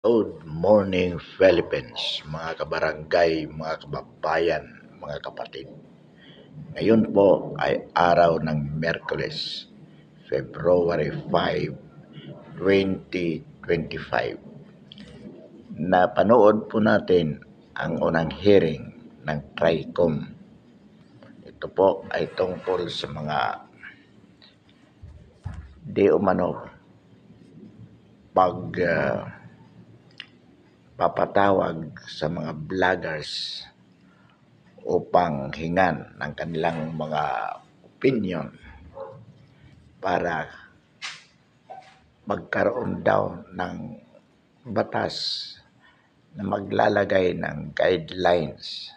Good morning Philippines, mga kabarangay, mga kababayan, mga kapatid. Ngayon po ay araw ng Miyerkules, February 5, 2025. Napanood po natin ang unang hearing ng TRICOM. Ito po ay tungkol sa mga di umano papatawag sa mga vloggers upang hingan ng kanilang mga opinion para magkaroon daw ng batas na maglalagay ng guidelines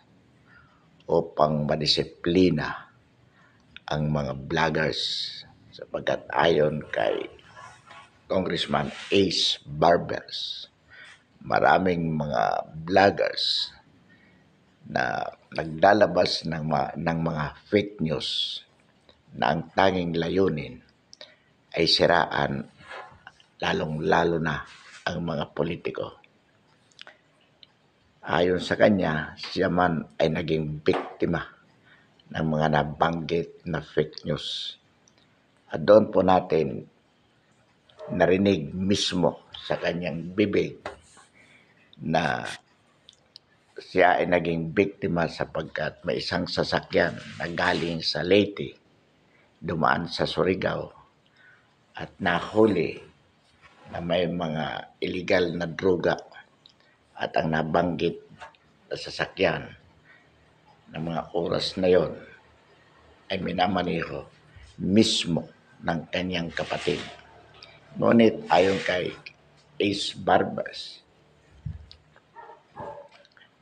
upang madisiplina ang mga vloggers sapagkat ayon kay Congressman Ace Barbers, maraming mga vloggers na naglalabas ng mga fake news na ang tanging layunin ay siraan lalong-lalo na ang mga politiko. Ayon sa kanya, siya man ay naging biktima ng mga nabanggit na fake news. At doon po natin narinig mismo sa kanyang bibig na siya ay naging biktima sapagkat may isang sasakyan na galing sa Leyte, dumaan sa Surigao at nahuli na may mga illegal na droga at ang nabanggit na sasakyan ng mga oras na yon ay minamaneho mismo ng kanyang kapatid. Ngunit ayon kay Ace Barbers,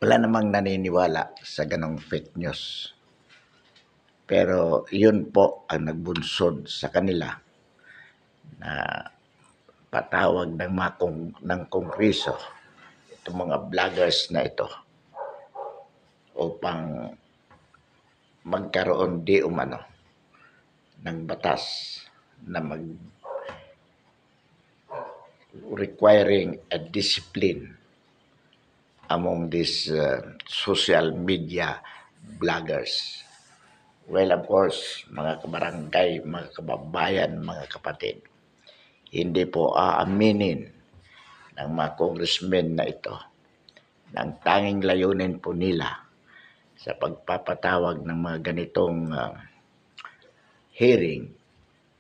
wala namang naniniwala sa ganong fake news. Pero yun po ang nagbunsod sa kanila na patawag ng Kongreso itong mga vloggers na ito upang magkaroon di umano ng batas na requiring a discipline among these social media bloggers. Well, of course, mga kabarangay, mga kababayan, mga kapatid, hindi po aaminin ng mga congressmen na ito na ang tanging layunin po nila sa pagpapatawag ng mga ganitong hearing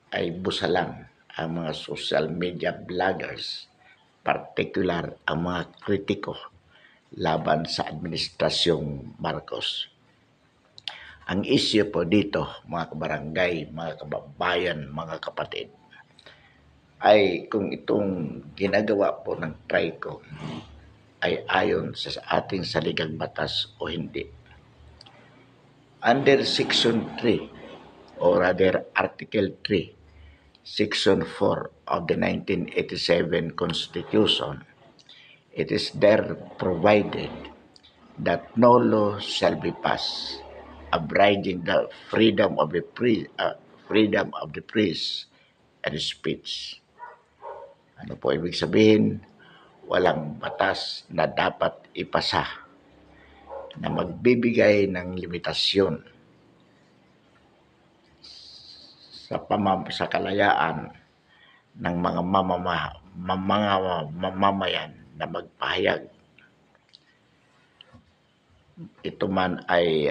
ay busalang ang mga social media bloggers, particular ang mga kritiko laban sa administrasyong Marcos. Ang issue po dito, mga kabarangay, mga kababayan, mga kapatid, ay kung itong ginagawa po ng TRICOM ay ayon sa ating saligang batas o hindi. Under Section 3, or rather Article 3, Section 4 of the 1987 Constitution, it is there provided that no law shall be passed abridging the freedom of the press and speech. Ano po ibig sabihin? Walang batas na dapat ipasa na magbibigay ng limitasyon sa kalayaan ng mga mamamayan na magpahayag. Ito man ay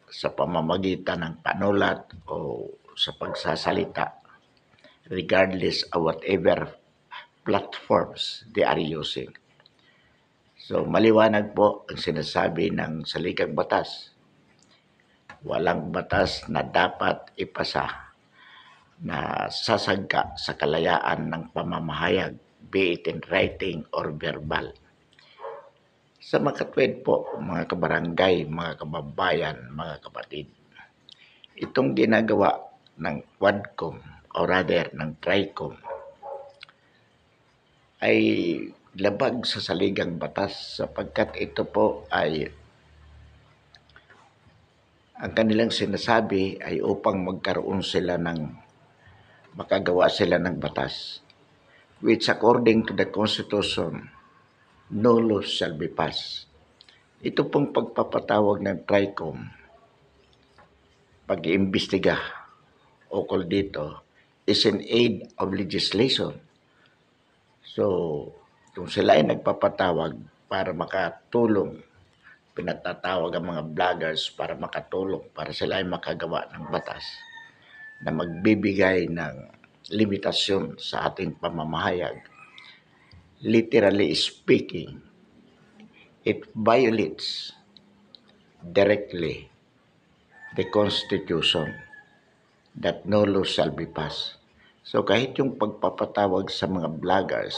sa pamamagitan ng panulat o sa pagsasalita, regardless of whatever platforms they are using. So maliwanag po ang sinasabi ng saligang batas. Walang batas na dapat ipasa na sasagka sa kalayaan ng pamamahayag, be it in writing or verbal. Sa makatwid po, mga kabarangay, mga kababayan, mga kapatid, itong ginagawa ng Quadcom o rather ng TRICOM ay labag sa saligang batas sapagkat ito po ay ang kanilang sinasabi ay upang makagawa sila ng batas which according to the Constitution no law shall be passed. Ito pong pagpapatawag ng TRICOM, pag-iimbestiga ukol dito, is in aid of legislation. So, kung sila ay nagpapatawag para makatulong, pinagtatawag ang mga vloggers para makatulong, para sila ay makagawa ng batas na magbibigay ng limitasyon sa ating pamamahayag. Literally speaking, it violates directly the Constitution that no law shall be passed. So kahit yung pagpapatawag sa mga vloggers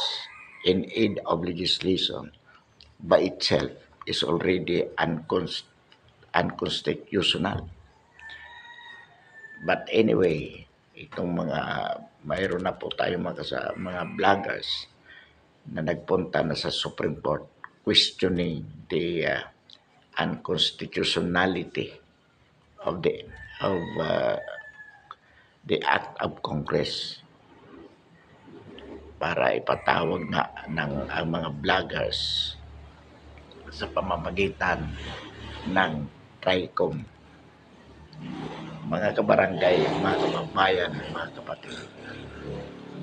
in aid of legislation by itself is already unconstitutional. But anyway, itong mayroon na po tayo mga vloggers na nagpunta na sa Supreme Court questioning the unconstitutionality of the act of Congress para ipatawag nga ng ang mga vloggers sa pamamagitan ng TRICOM. Mga kabarangay, mga kababayan, mga kapatid,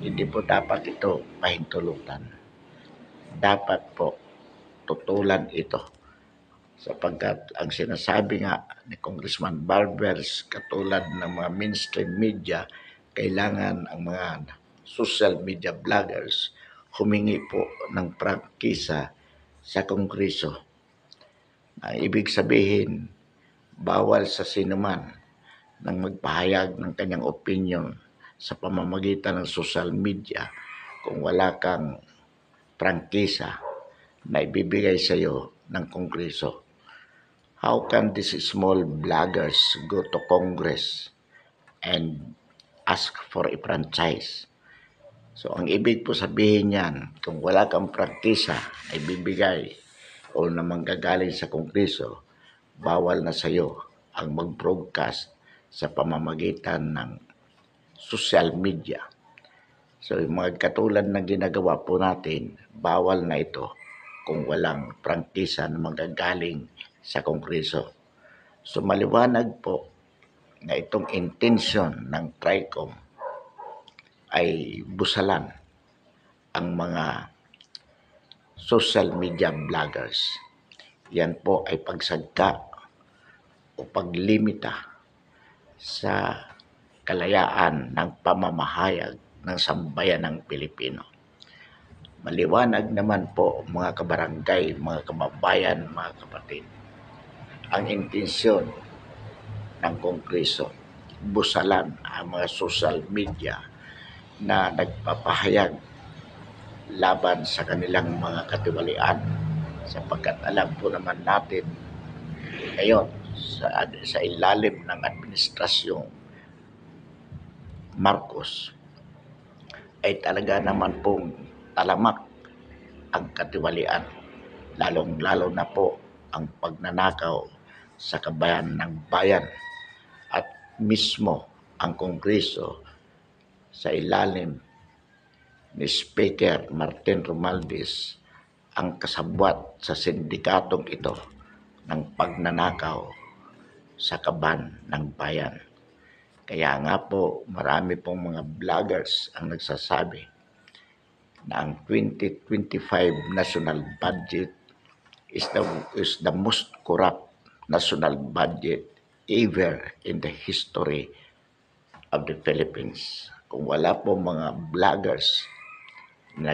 hindi po dapat ito pahintulutan. Dapat po tutulan ito sapagkat ang sinasabi nga ni Congressman Barbers katulad ng mga mainstream media, kailangan ang mga social media vloggers humingi po ng prangkisa sa Kongreso. Ang ibig sabihin, bawal sa sinuman nang magpahayag ng kanyang opinion sa pamamagitan ng social media kung wala kang prangkisa na ibibigay sa iyo ng Kongreso. How can these small vloggers go to Congress and ask for a franchise? So ang ibig po sabihin yan, kung wala kang prangkisa na ibibigay o na manggagaling sa Kongreso, bawal na sa iyo ang mag-broadcast sa pamamagitan ng social media. So yung mga katulad na ginagawa po natin, bawal na ito kung walang prangkisa na magagaling sa Kongreso. So maliwanag po na itong intention ng TRICOM ay busalan ang mga social media vloggers. Yan po ay pagsagka o paglimita sa kalayaan ng pamamahayag ng sambayan ng Pilipino. Maliwanag naman po mga kabarangay, mga kababayan, mga kapatid, ang intensyon ng Kongreso, busalan ang mga social media na nagpapahayag laban sa kanilang mga katiwalian sapagkat alam po naman natin ngayon sa ilalim ng administrasyong Marcos ay talaga naman pong talamak ang katiwalian, lalong-lalo na po ang pagnanakaw sa kabayan ng bayan at mismo ang Kongreso sa ilalim ni Speaker Martin Romualdez ang kasabwat sa sindikatong ito ng pagnanakaw sa kaban ng bayan. Kaya nga po marami pong mga vloggers ang nagsasabi na ang 2025 national budget is the most corrupt national budget ever in the history of the Philippines. Kung wala po mga vloggers na